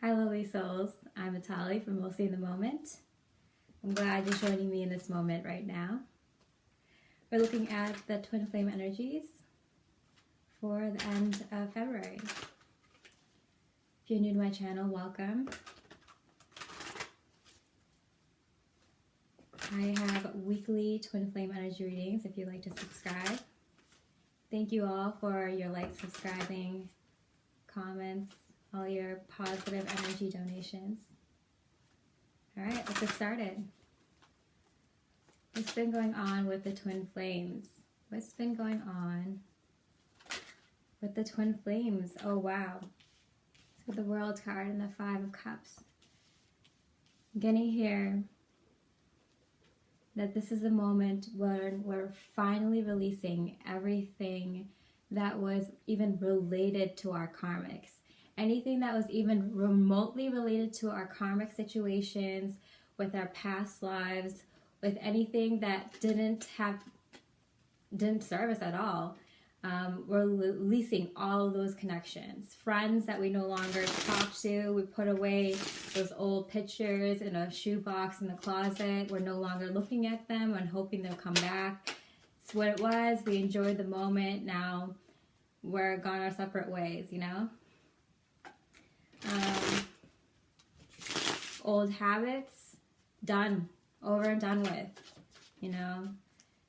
Hi lovely souls, I'm Atali from Mostly in the Moment. I'm glad you're joining me in this moment right now. We're looking at the twin flame energies for the end of February. If you're new to my channel, welcome. I have weekly twin flame energy readings if you'd like to subscribe. Thank you all for your likes, subscribing, comments, all your positive energy donations. Alright, let's get started. What's been going on with the twin flames? What's been going on with the twin flames? Oh wow. With the World card and the Five of Cups. I'm getting here that this is the moment when we're finally releasing everything that was even related to our karmics. Anything that was even remotely related to our karmic situations, with our past lives, with anything that didn't serve us at all. We're releasing all of those connections. Friends that we no longer talk to, we put away those old pictures in a shoebox in the closet. We're no longer looking at them and hoping they'll come back. It's what it was. We enjoyed the moment. Now we're gone our separate ways, you know? Old habits, done, over and done with, you know?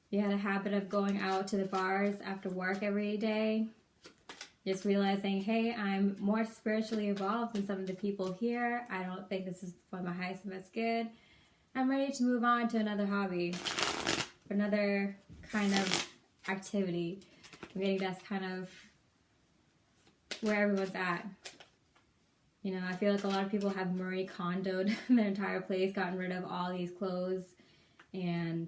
You had a habit of going out to the bars after work every day, just realizing, hey, I'm more spiritually evolved than some of the people here. I don't think this is for my highest and best good. I'm ready to move on to another hobby, another kind of activity. I'm getting that's kind of where everyone's at. You know, I feel like a lot of people have Marie Kondoed their entire place, gotten rid of all these clothes and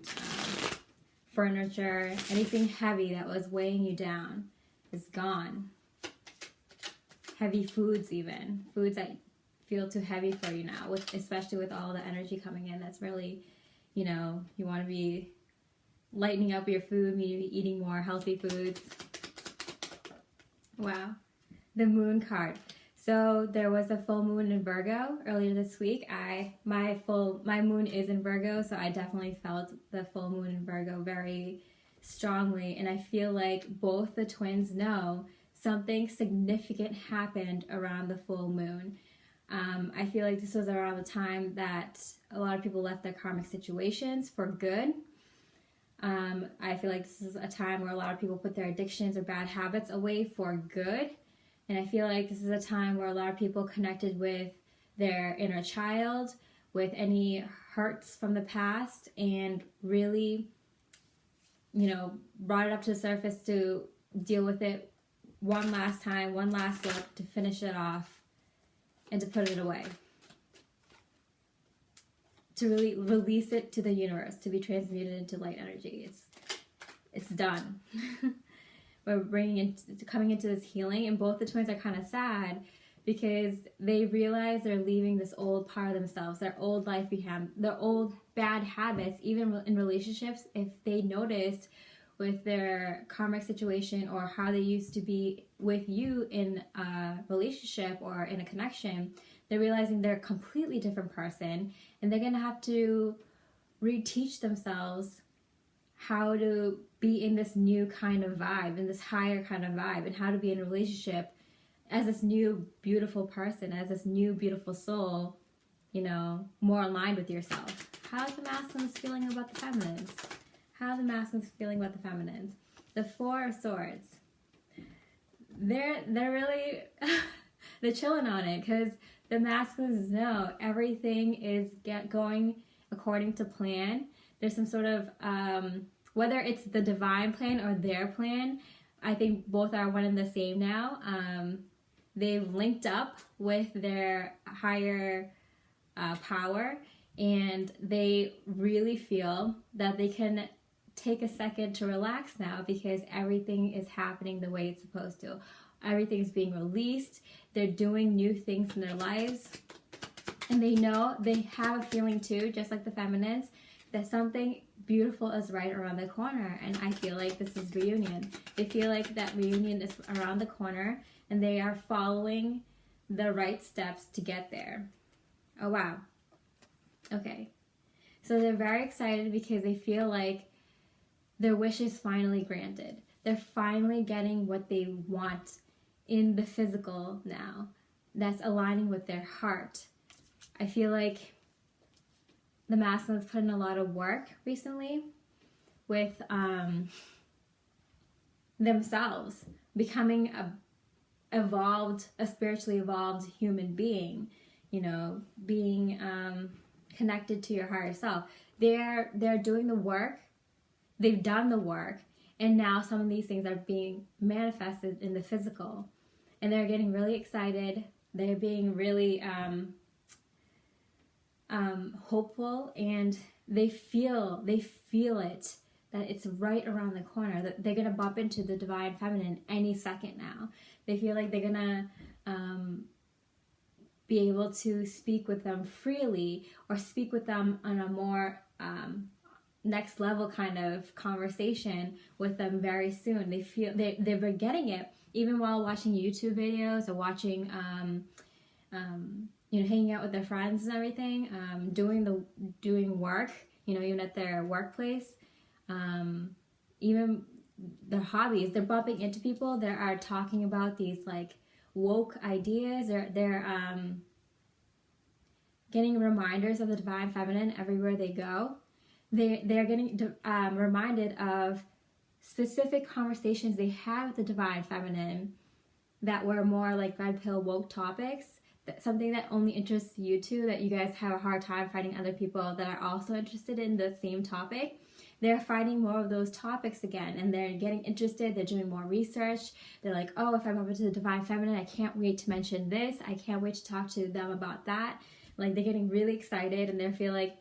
furniture. Anything heavy that was weighing you down is gone. Heavy foods even. Foods that feel too heavy for you now, especially with all the energy coming in. That's really, you know, you want to be lightening up your food, maybe eating more healthy foods. Wow. The Moon card. So there was a full moon in Virgo earlier this week. My moon is in Virgo, so I definitely felt the full moon in Virgo very strongly. And I feel like both the twins know something significant happened around the full moon. I feel like this was around the time that a lot of people left their karmic situations for good. I feel like this is a time where a lot of people put their addictions or bad habits away for good. And I feel like this is a time where a lot of people connected with their inner child, with any hurts from the past, and really, you know, brought it up to the surface to deal with it one last time, one last look, to finish it off, and to put it away. To really release it to the universe, to be transmuted into light energy. It's done. We're coming into this healing, and both the twins are kind of sad because they realize they're leaving this old part of themselves, their old life behind, their old bad habits, even in relationships. If they noticed with their karmic situation or how they used to be with you in a relationship or in a connection, they're realizing they're a completely different person, and they're going to have to reteach themselves how to be in this new kind of vibe, in this higher kind of vibe, and how to be in a relationship as this new beautiful person, as this new beautiful soul, you know, more aligned with yourself. How's the masculines feeling about the feminines? How are the masculines feeling about the feminines? The Four of Swords. They're really, they're chilling on it, because the masculines know everything is going according to plan. There's some sort of, whether it's the divine plan or their plan, I think both are one and the same now. They've linked up with their higher power, and they really feel that they can take a second to relax now, because everything is happening the way it's supposed to. Everything's being released. They're doing new things in their lives. And they know, they have a feeling too, just like the feminines, that something beautiful is right around the corner. And I feel like this is reunion. They feel like that reunion is around the corner, and they are following the right steps to get there. Oh, wow. Okay. So they're very excited because they feel like their wish is finally granted. They're finally getting what they want in the physical now. That's aligning with their heart. I feel like the masculines put in a lot of work recently with themselves, becoming a spiritually evolved human being, you know, being connected to your higher self. They're doing the work, they've done the work, and now some of these things are being manifested in the physical. And they're getting really excited. They're being really hopeful, and they feel it, that it's right around the corner, that they're gonna bump into the divine feminine any second now. They feel like they're gonna be able to speak with them freely, or speak with them on a more next level kind of conversation with them very soon. They feel they're getting it even while watching YouTube videos or watching you know, hanging out with their friends and everything, doing work, you know, even at their workplace, even their hobbies. They're bumping into people that are talking about these like woke ideas. They're getting reminders of the divine feminine everywhere they go. They're getting reminded of specific conversations they had with the divine feminine that were more like red pill woke topics. Something that only interests you two, that you guys have a hard time finding other people that are also interested in the same topic. They're finding more of those topics again, and they're getting interested. They're doing more research. They're like, oh, if I'm over to the divine feminine, I can't wait to mention this. I can't wait to talk to them about that. Like, they're getting really excited, and they feel like,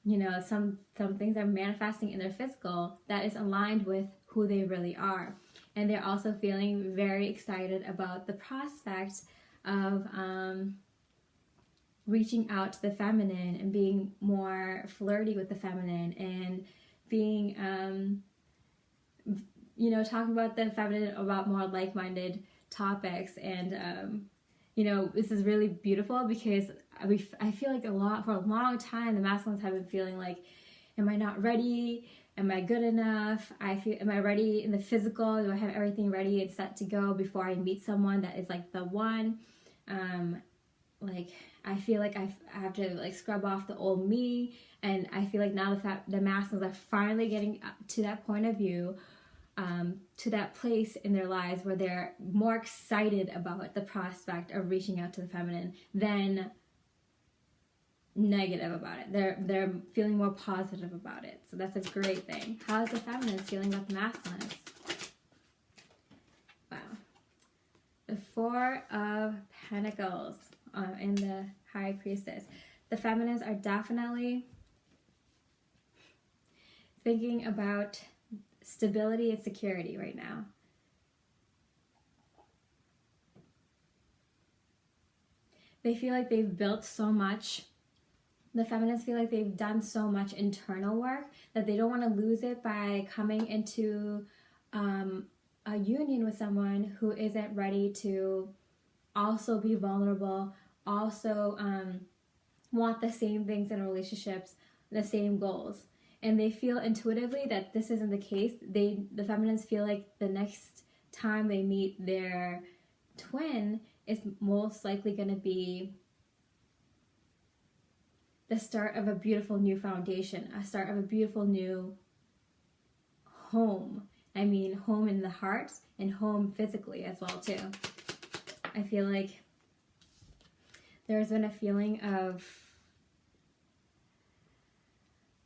you know, some things are manifesting in their physical that is aligned with who they really are. And they're also feeling very excited about the prospect of reaching out to the feminine and being more flirty with the feminine, and being you know, talking about the feminine about more like-minded topics. And you know, this is really beautiful because I feel like for a long time the masculines have been feeling like, am I not ready? Am I good enough? Am I ready in the physical? Do I have everything ready and set to go before I meet someone that is like the one? Like, I feel like I have to like scrub off the old me, and I feel like now the masculines are finally getting to that point of view, to that place in their lives where they're more excited about the prospect of reaching out to the feminine than negative about it. They're feeling more positive about it. So that's a great thing. How is the feminine feeling about the masculines? Wow. The Four of Pentacles in the High Priestess. The feminines are definitely thinking about stability and security right now. They feel like they've built so much. The feminines feel like they've done so much internal work that they don't want to lose it by coming into a union with someone who isn't ready to also be vulnerable, also want the same things in relationships, the same goals. And they feel intuitively that this isn't the case. The feminines feel like the next time they meet their twin is most likely going to be the start of a beautiful new foundation, a start of a beautiful new home. I mean, home in the heart and home physically as well too. I feel like there's been a feeling of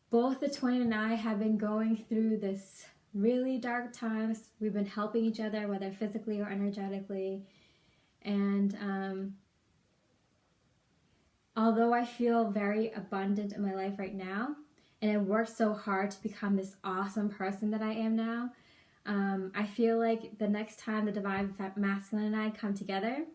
both the twin and I have been going through this really dark times. We've been helping each other, whether physically or energetically. And although I feel very abundant in my life right now, and I worked so hard to become this awesome person that I am now, I feel like the next time the divine masculine and I come together,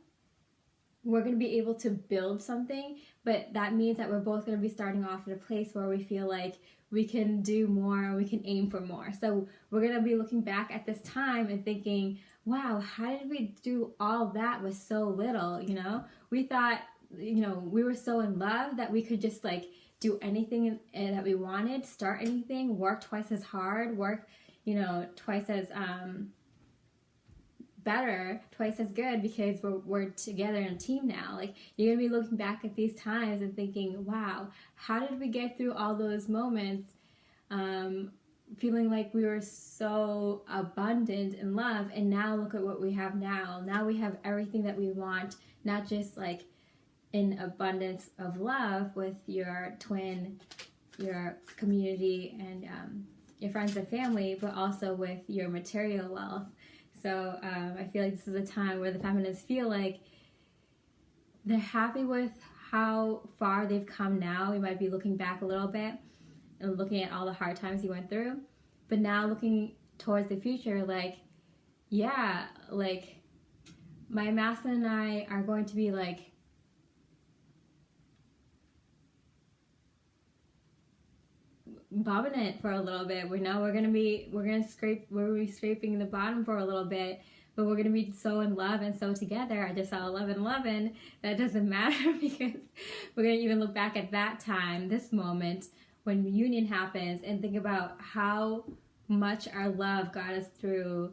we're going to be able to build something, but that means that we're both going to be starting off at a place where we feel like we can do more, we can aim for more. So we're going to be looking back at this time and thinking, wow, how did we do all that with so little? You know, we thought, you know, we were so in love that we could just like do anything that we wanted, start anything, work twice as hard, work, you know, twice as better, twice as good, because we're together in a team now. Like, you're gonna be looking back at these times and thinking, wow, how did we get through all those moments, feeling like we were so abundant in love, and now look at what we have now. Now we have everything that we want, not just like in abundance of love with your twin, your community, and your friends and family, but also with your material wealth. So I feel like this is a time where the feminists feel like they're happy with how far they've come now. We might be looking back a little bit and looking at all the hard times you went through, but now looking towards the future, like, yeah, like my masculine and I are going to be like bobbing it for a little bit. We're gonna be scraping the bottom for a little bit, but we're gonna be so in love and so together. I just saw 11:11. That doesn't matter because we're gonna even look back at that time, this moment when union happens, and think about how much our love got us through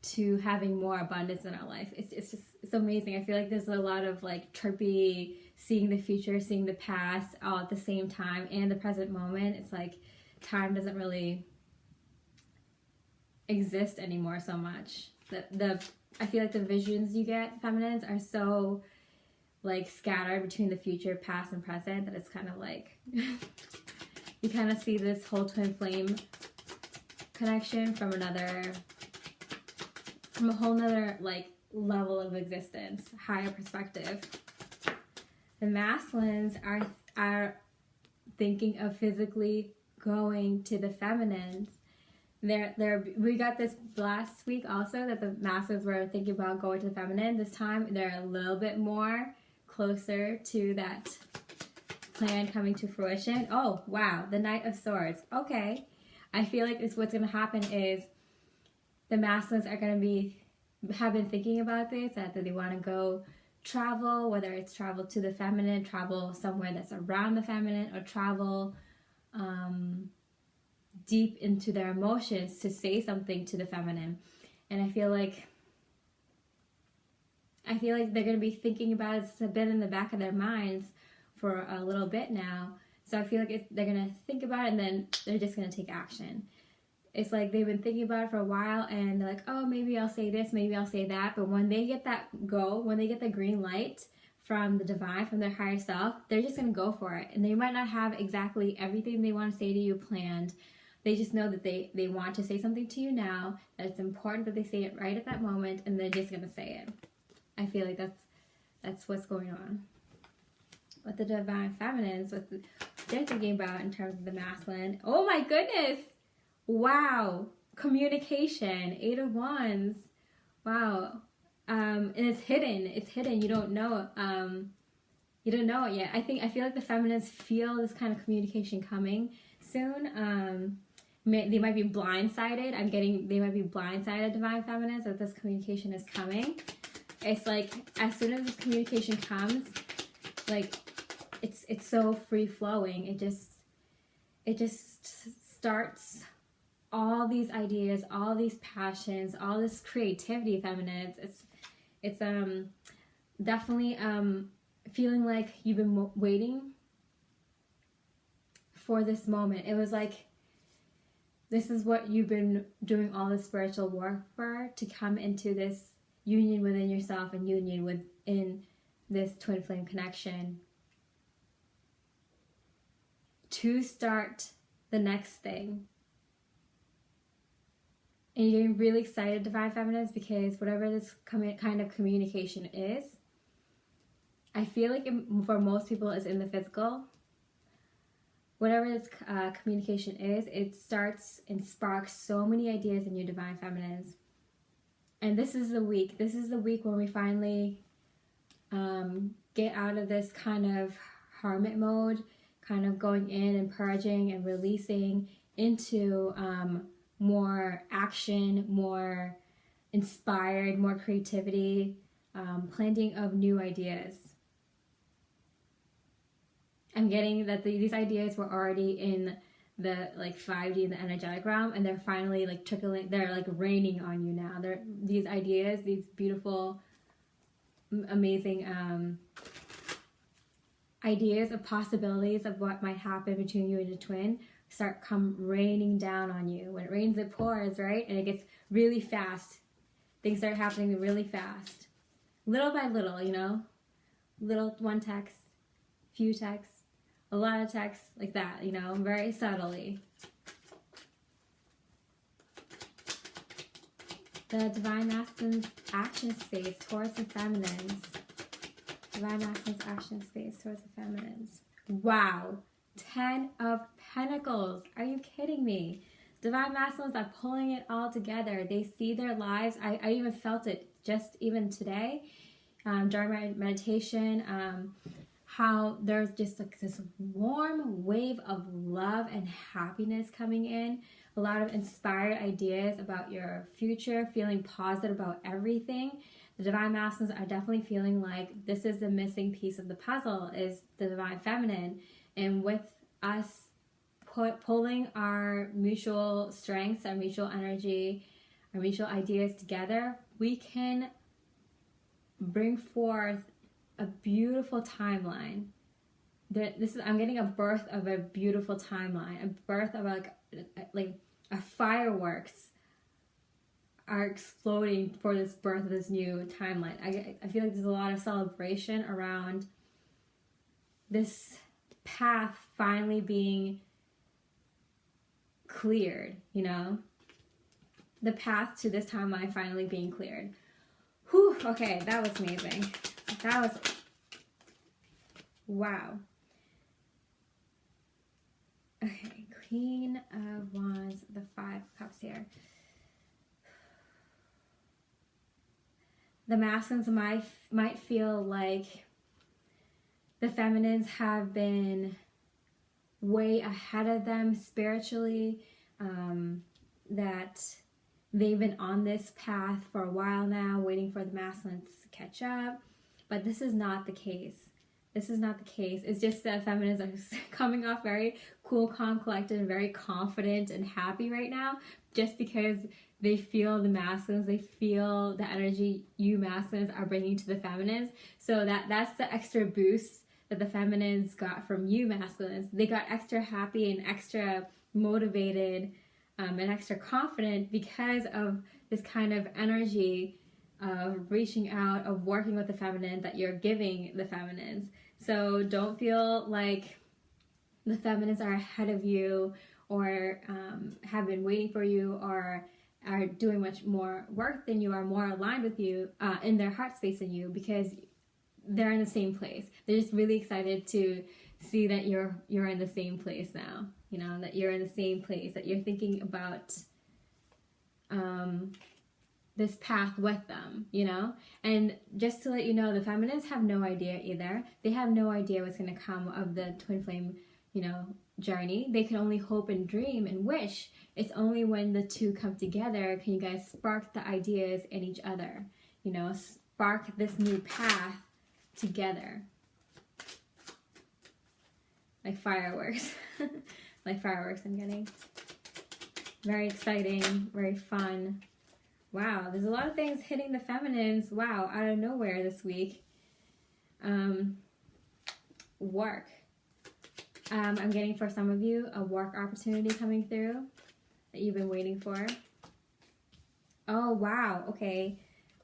to having more abundance in our life. It's amazing. I feel like there's a lot of like trippy, seeing the future, seeing the past all at the same time, and the present moment. It's like time doesn't really exist anymore so much. I feel like the visions you get, feminines, are so like scattered between the future, past, and present that it's kind of like you kind of see this whole twin flame connection from a whole nother like level of existence, higher perspective. The masculines are thinking of physically going to the feminines. We got this last week also, that the masculines were thinking about going to the feminine. This time they're a little bit more closer to that plan coming to fruition. Oh wow, the Knight of Swords. Okay, I feel like what's going to happen is the masculines are going to have been thinking about this, that they want to go travel, whether it's travel to the feminine, travel somewhere that's around the feminine, or travel deep into their emotions to say something to the feminine. And I feel like they're going to be thinking about it. It's been in the back of their minds for a little bit now. So I feel like they're going to think about it, and then they're just going to take action. It's like they've been thinking about it for a while, and they're like, oh, maybe I'll say this, maybe I'll say that. But when they get when they get the green light from the divine, from their higher self, they're just going to go for it. And they might not have exactly everything they want to say to you planned. They just know that they want to say something to you now, that it's important that they say it right at that moment, and they're just going to say it. I feel like that's what's going on. With the divine feminines, what they're thinking about in terms of the masculine. Oh my goodness! Wow, communication, 8 of Wands. Wow, and it's hidden. It's hidden. You don't know. You don't know it yet. I feel like the feminists feel this kind of communication coming soon. They might be blindsided. They might be blindsided, divine feminists, that this communication is coming. It's like as soon as this communication comes, like it's so free flowing. It just starts all these ideas, all these passions, all this creativity, feminines. It's definitely feeling like you've been waiting for this moment. It was like this is what you've been doing all the spiritual work for, to come into this union within yourself and union within this twin flame connection, to start the next thing. And you're getting really excited, divine feminines, because whatever this kind of communication is, I feel like for most people is in the physical. Whatever this communication is, it starts and sparks so many ideas in you, divine feminines. And this is the week. This is the week when we finally get out of this kind of hermit mode, kind of going in and purging and releasing into more action, more inspired, more creativity, planting of new ideas. I'm getting that these ideas were already in the like 5D in the energetic realm, and they're finally like trickling, they're like raining on you now. They're these ideas, these beautiful, amazing ideas of possibilities of what might happen between you and your twin start come raining down on you. When it rains, it pours, right? And it gets really fast. Things start happening really fast. Little by little, you know? Little one text, few texts, a lot of texts, like that, you know? Very subtly. The Divine Masculine's action space towards the feminines. Divine Masculine's action space towards the feminines. Wow. 10 of Pentacles. Are you kidding me? Divine Masculines are pulling it all together. They see their lives. I even felt it just even today during my meditation. How there's just like this warm wave of love and happiness coming in. A lot of inspired ideas about your future, feeling positive about everything. The Divine Masculines are definitely feeling like this is the missing piece of the puzzle, is the Divine Feminine. And with us pulling our mutual strengths, our mutual energy, our mutual ideas together, we can bring forth a beautiful timeline. I'm getting a birth of a beautiful timeline, a birth of like a fireworks are exploding for this birth of this new timeline. I feel like there's a lot of celebration around this path finally being cleared, you know? The path to this timeline finally being cleared. Whew, okay, that was amazing. That was, wow. Okay, Queen of Wands, the 5 of Cups here. The masculines might feel like the feminines have been way ahead of them spiritually, that they've been on this path for a while now, waiting for the masculines to catch up. But this is not the case. This is not the case. It's just that feminines are coming off very cool, calm, collected, and very confident and happy right now, just because they feel the masculines, they feel the energy you masculines are bringing to the feminines. So that's the extra boost that the feminines got from you masculines. They got extra happy and extra motivated and extra confident because of this kind of energy of reaching out, of working with the feminine that you're giving the feminines. So don't feel like the feminines are ahead of you or have been waiting for you or are doing much more work than you, are more aligned with you in their heart space than you, because they're in the same place. They're just really excited to see that you're in the same place now, you know, that you're in the same place, that you're thinking about this path with them, you know. And just to let you know, the feminines have no idea either. They have no idea what's going to come of the twin flame, you know, journey. They can only hope and dream and wish. It's only when the two come together can you guys spark the ideas in each other, you know, spark this new path together. Like fireworks. Like fireworks I'm getting. Very exciting, very fun. Wow, there's a lot of things hitting the feminines, wow, out of nowhere this week. Work. I'm getting for some of you a work opportunity coming through that you've been waiting for. Oh, wow, okay.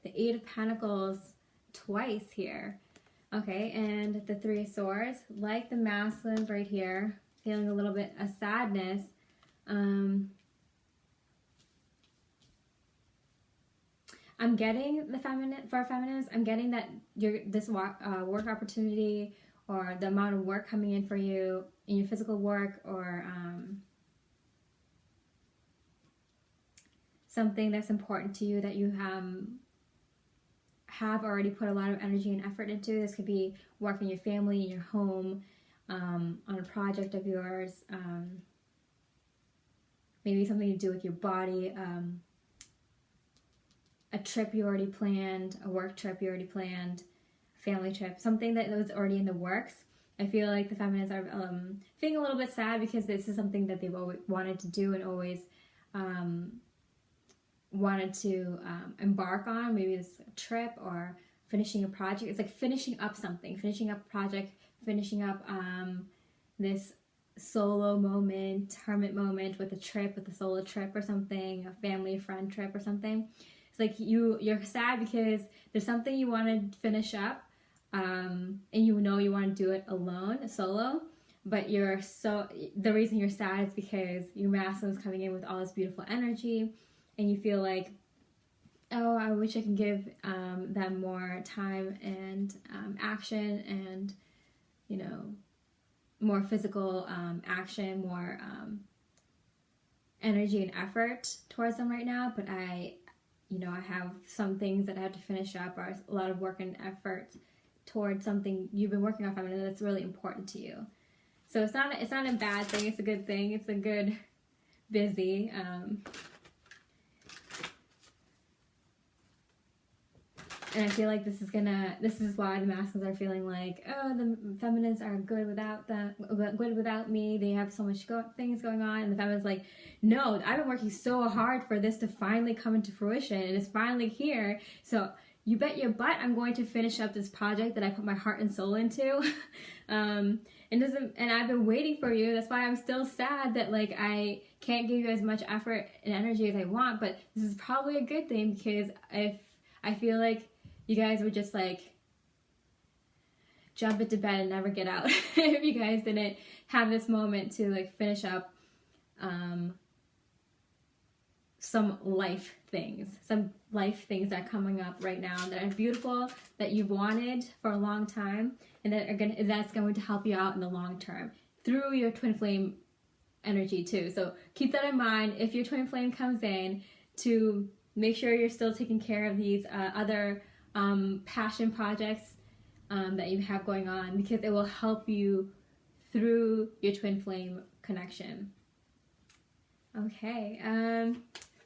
The 8 of Pentacles twice here. Okay, and the 3 of Swords, like the masculine right here, feeling a little bit of sadness. I'm getting the feminines, I'm getting that this work opportunity or the amount of work coming in for you in your physical work or something that's important to you that you have already put a lot of energy and effort into. This could be work in your family, in your home, on a project of yours, maybe something to do with your body, a trip you already planned, a work trip you already planned, family trip, something that was already in the works. I feel like the feminines are feeling a little bit sad because this is something that they've always wanted to do and always wanted to embark on. Maybe this trip or finishing a project. It's like finishing up something, finishing up a project, finishing up this solo moment, hermit moment with a trip, with a solo trip or something, a family friend trip or something. It's like you're sad because there's something you want to finish up, and you know you want to do it alone, solo, but the reason you're sad is because your masculine is coming in with all this beautiful energy, and you feel like, oh, I wish I could give them more time and action and, you know, more physical action, more energy and effort towards them right now. But I have some things that I have to finish up, or a lot of work and effort towards something you've been working on, feminine, that's really important to you. So it's not a bad thing. It's a good thing. It's a good busy. And I feel like this is why the masculines are feeling like, oh, the feminines are good without me. They have so much things going on. And the feminines like, no, I've been working so hard for this to finally come into fruition, and it's finally here. So you bet your butt I'm going to finish up this project that I put my heart and soul into. And I've been waiting for you. That's why I'm still sad that like I can't give you as much effort and energy as I want. But this is probably a good thing, because if I feel like you guys would just like jump into bed and never get out if you guys didn't have this moment to like finish up some life things that are coming up right now that are beautiful, that you've wanted for a long time, and that's going to help you out in the long term through your twin flame energy too. So keep that in mind if your twin flame comes in, to make sure you're still taking care of these other passion projects that you have going on, because it will help you through your twin flame connection. Okay,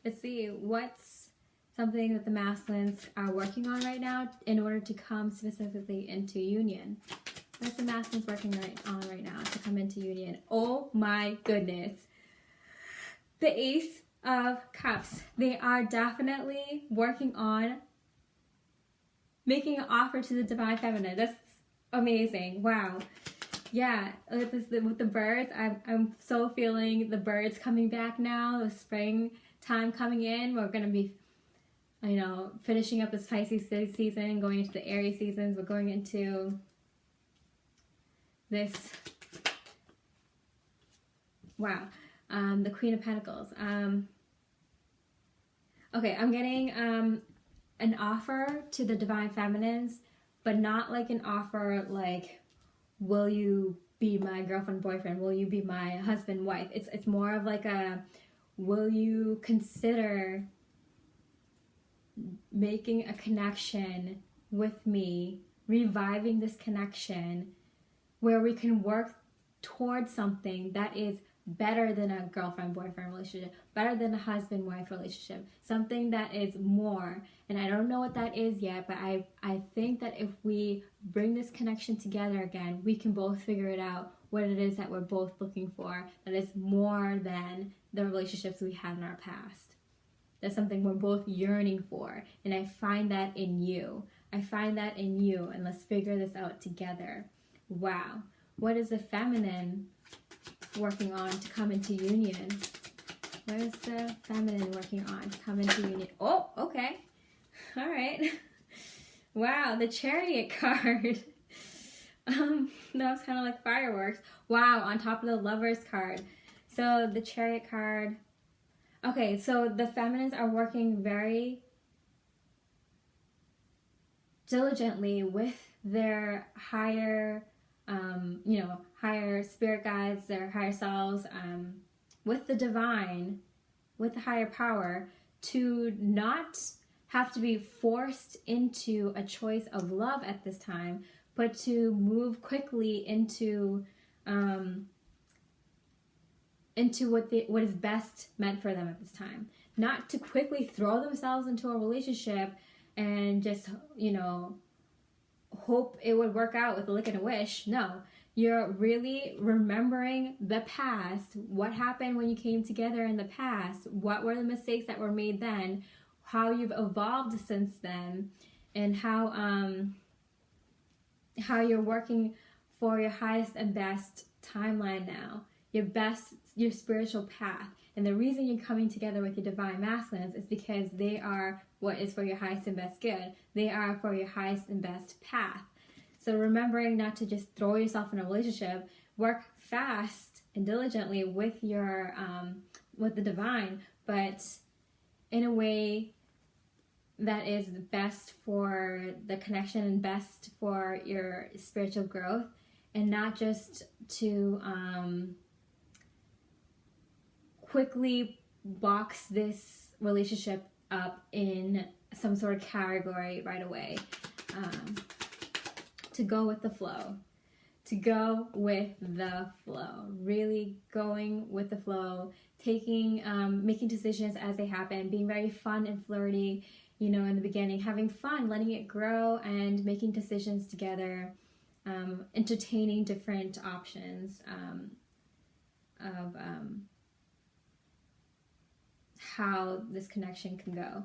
let's see, what's something that the masculines are working on right now in order to come specifically into union? What's the masculines working on right now to come into union? Oh my goodness. The Ace of Cups. They are definitely working on making an offer to the divine feminine. That's amazing. Wow. Yeah, with the birds, I'm so feeling the birds coming back now, the spring time coming in. We're going to be, finishing up this Pisces season, going into the Aries seasons. We're going into this, wow, the Queen of Pentacles. Okay, I'm getting an offer to the divine feminines, but not like an offer like, will you be my girlfriend, boyfriend? Will you be my husband, wife? It's more of like a, will you consider making a connection with me, reviving this connection where we can work towards something that is better than a girlfriend-boyfriend relationship, better than a husband-wife relationship, something that is more. And I don't know what that is yet, but I think that if we bring this connection together again, we can both figure it out, what it is that we're both looking for that is more than the relationships we had in our past. That's something we're both yearning for, and I find that in you. And let's figure this out together. Wow. What is the feminine working on to come into union? What is the feminine working on to come into union? Oh, okay. All right. Wow, the Chariot card. That was kind of like fireworks. Wow, on top of the Lovers card. So the Chariot card. Okay, so the feminines are working very diligently with their higher higher spirit guides, their higher selves, with the divine, with the higher power, to not have to be forced into a choice of love at this time, but to move quickly into what is best meant for them at this time. not to quickly throw themselves into a relationship and just, you know, hope it would work out with a lick and a wish. No, you're really remembering the past, what happened when you came together in the past, what were the mistakes that were made then, how you've evolved since then, and how you're working for your highest and best timeline now, your spiritual path. And the reason you're coming together with your divine masculines is because they are what is for your highest and best good. They are for your highest and best path. So remembering not to just throw yourself in a relationship, work fast and diligently with your with the divine, but in a way that is best for the connection and best for your spiritual growth, and not just to quickly box this relationship up in some sort of category right away. To go with the flow. To go with the flow. Really going with the flow. Taking, making decisions as they happen. Being very fun and flirty, you know, in the beginning. Having fun, letting it grow, and making decisions together. Entertaining different options of how this connection can go.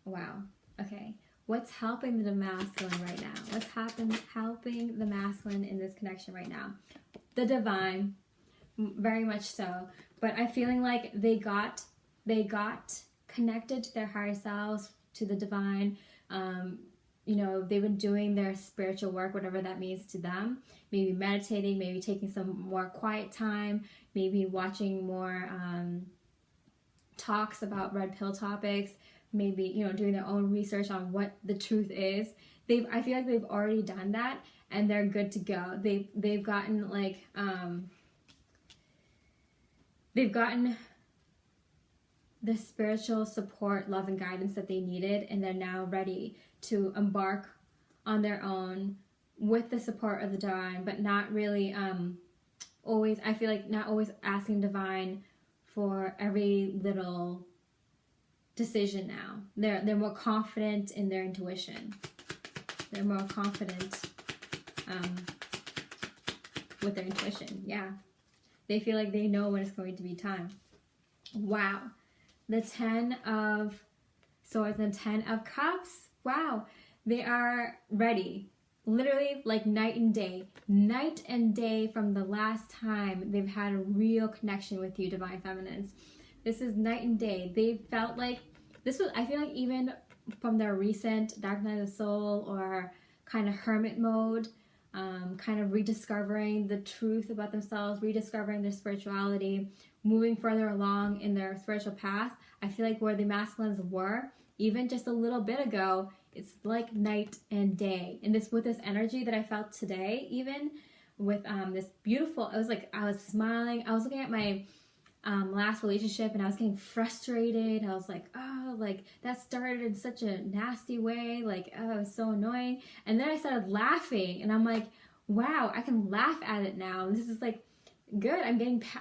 Wow. Okay. What's helping the masculine right now? What's helping the masculine in this connection right now? The divine, very much so. But I'm feeling like they got connected to their higher selves, to the divine. You know, they've been doing their spiritual work, whatever that means to them. Maybe meditating, maybe taking some more quiet time, maybe watching more talks about red pill topics, maybe, you know, doing their own research on what the truth is. I feel like they've already done that, and they're good to go. They've gotten like they've gotten the spiritual support, love, and guidance that they needed, and they're now ready to embark on their own with the support of the divine, but not really always, I feel like, not always asking divine for every little decision now. They're more confident in their intuition. They're more confident with their intuition. Yeah. They feel like they know when it's going to be time. Wow. The 10 of Swords and 10 of Cups. Wow. They are ready. Literally like night and day. Night and day from the last time they've had a real connection with you, Divine Feminines. This is night and day. They felt like this was, I feel like, even from their recent Dark Night of the Soul or kind of hermit mode, kind of rediscovering the truth about themselves, rediscovering their spirituality, moving further along in their spiritual path. I feel like where the masculines were, even just a little bit ago, it's like night and day. And this, with this energy that I felt today, even with this beautiful, I was smiling. I was looking at my last relationship and I was getting frustrated. I was like, oh, like that started in such a nasty way. Like, oh, it was so annoying. And then I started laughing and I'm like, wow, I can laugh at it now. This is like good.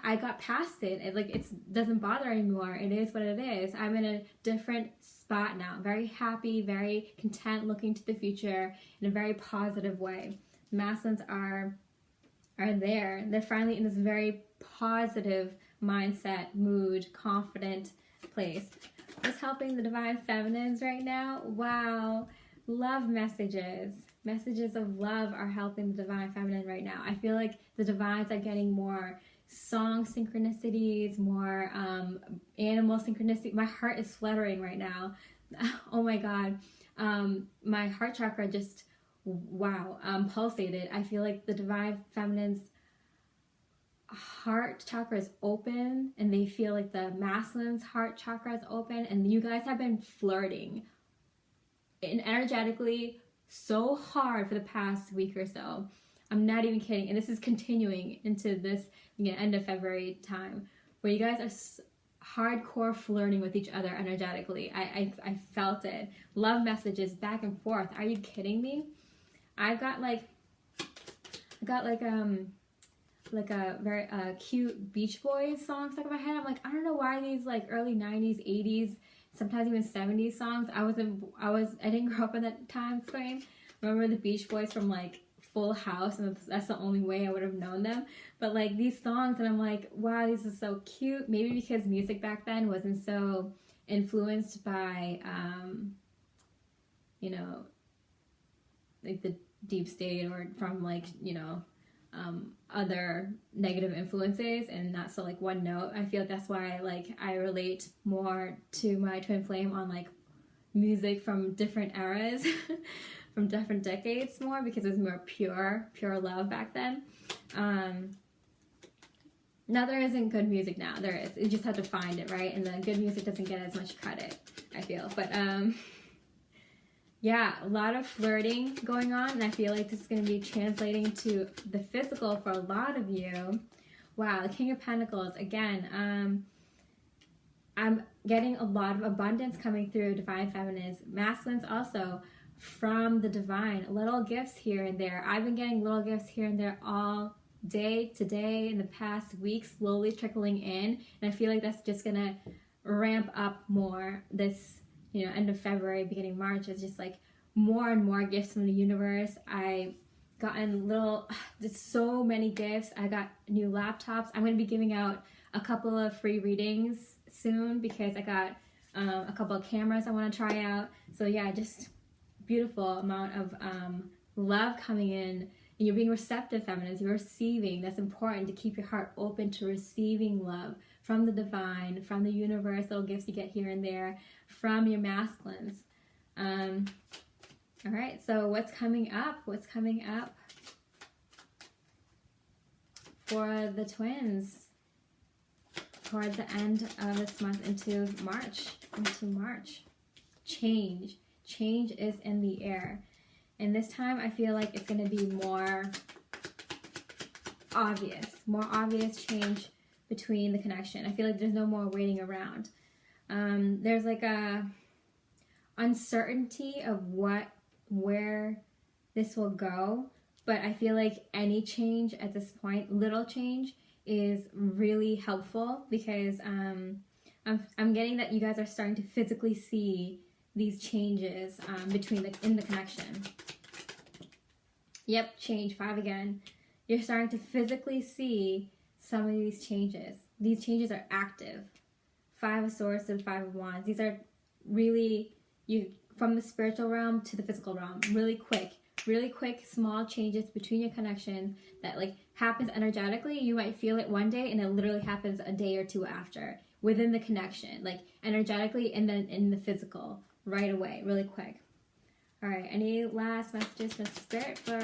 I got past it. It doesn't bother anymore. It is what it is. I'm in a different spot now. Very happy, very content, looking to the future in a very positive way. Masculines are there. They're finally in this very positive mindset, mood, confident place. What's helping the Divine Feminines right now? Wow. Love messages. Messages of love are helping the Divine Feminine right now. I feel like the Divines are getting more song synchronicities, more animal synchronicity. My heart is fluttering right now. Oh my God. My heart chakra just, wow, pulsated. I feel like the Divine Feminine's heart chakra is open, and they feel like the masculine's heart chakra is open, and you guys have been flirting energetically so hard for the past week or so. I'm not even kidding. And this is continuing into this end of February time, where you guys are hardcore flirting with each other energetically. I felt it. Love messages back and forth. Are you kidding me? I got like like a very cute Beach Boys song stuck in my head. I'm like, I don't know why these like early 90s, 80s, sometimes even 70s songs. I didn't grow up in that time frame. I remember the Beach Boys from like Full House, and that's the only way I would have known them. But like these songs, and I'm like, wow, this is so cute. Maybe because music back then wasn't so influenced by, you know, like the deep state, or from like, you know, other negative influences, and not so like one note. I feel like that's why like I relate more to my twin flame on like music from different eras, from different decades more, because it was more pure love back then. Now there isn't good music now. There is. You just have to find it, right? And the good music doesn't get as much credit, I feel. But yeah, a lot of flirting going on, and I feel like this is going to be translating to the physical for a lot of you. Wow, the King of Pentacles, again, I'm getting a lot of abundance coming through divine feminines, masculines also, from the divine. Little gifts here and there. I've been getting little gifts here and there all day today in the past week, slowly trickling in, and I feel like that's just going to ramp up more this, you know, end of February, beginning March. It's just like more and more gifts from the universe. I've gotten just so many gifts. I got new laptops. I'm going to be giving out a couple of free readings soon, because I got a couple of cameras I want to try out. So yeah, just beautiful amount of love coming in. And you're being receptive, feminines. You're receiving. That's important, to keep your heart open to receiving love from the divine, from the universe, little gifts you get here and there, from your masculines. All right, so what's coming up? What's coming up for the twins towards the end of this month into March? Change is in the air. And this time I feel like it's going to be more obvious change between the connection. I feel like there's no more waiting around. There's like a uncertainty of where this will go, but I feel like any change at this point, little change, is really helpful, because I'm getting that you guys are starting to physically see these changes in the connection. Yep, change, 5 again. You're starting to physically see some of these changes. These changes are active. 5 of Swords and 5 of Wands. These are really, from the spiritual realm to the physical realm. Really quick, small changes between your connection that like happens energetically. You might feel it one day, and it literally happens a day or two after, within the connection, like energetically, and then in the physical, right away, really quick. All right, any last messages from Spirit for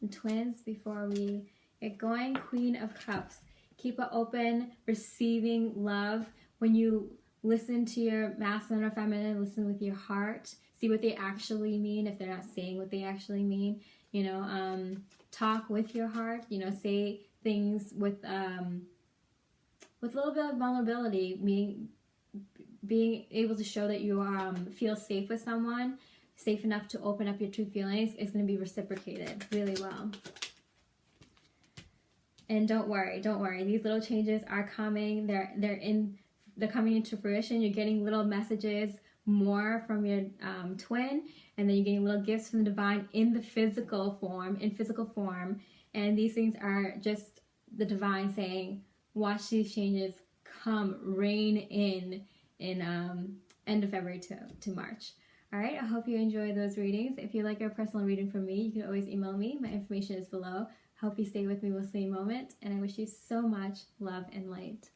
the twins before we get going? Queen of Cups. Keep it open, receiving love. When you listen to your masculine or feminine, listen with your heart. See what they actually mean, if they're not saying what they actually mean. You know, talk with your heart. You know, say things with a little bit of vulnerability, meaning being able to show that you feel safe with someone, safe enough to open up your true feelings. Is going to be reciprocated really well. And don't worry. These little changes are coming. They're coming into fruition. You're getting little messages more from your twin, and then you're getting little gifts from the divine in physical form. And these things are just the divine saying, watch these changes come, rain in end of February to March. All right, I hope you enjoy those readings. If you'd like a personal reading from me, you can always email me. My information is below. Hope you stay with me. We'll see you in a moment. And I wish you so much love and light.